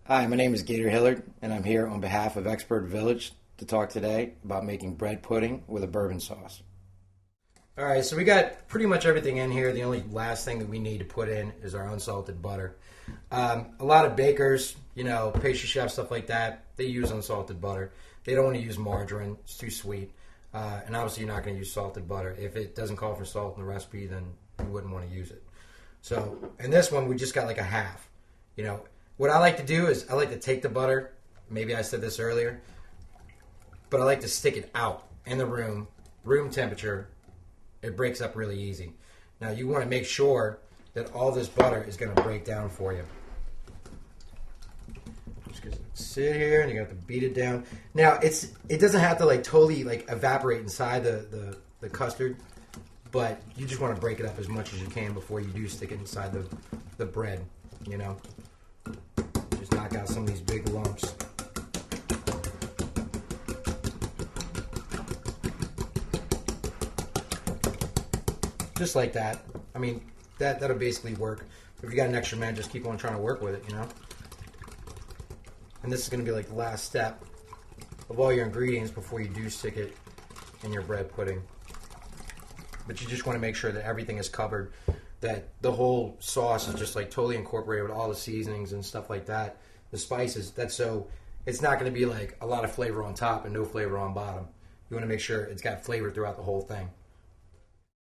Hi, my name is Gator Hillard, and I'm here on behalf of Expert Village to talk today about making bread pudding with a bourbon sauce. All right, so we got pretty much everything in here. The only last thing that we need to put in is our unsalted butter. A lot of bakers, pastry chefs, stuff like that, they use unsalted butter. They don't want to use margarine. It's too sweet. And obviously you're not going to use salted butter. If it doesn't call for salt in the recipe, then you wouldn't want to use it. So in this one, we just got like a half. What I like to do is I like to take the butter, maybe I said this earlier, but I like to stick it out in the room temperature. It breaks up really easy. Now you want to make sure that all this butter is going to break down for you. Just gonna sit here and you got to beat it down. Now it doesn't have to totally evaporate inside the custard, but you just want to break it up as much as you can before you do stick it inside the bread. Just knock out some of these big lumps. Just like that. I mean, that'll basically work. If you got an extra minute, just keep on trying to work with it, And this is going to be like the last step of all your ingredients before you do stick it in your bread pudding. But you just want to make sure that everything is covered, that the whole sauce is just totally incorporated with all the seasonings and stuff like that, the spices. That's so it's not going to be a lot of flavor on top and no flavor on bottom. You want to make sure it's got flavor throughout the whole thing.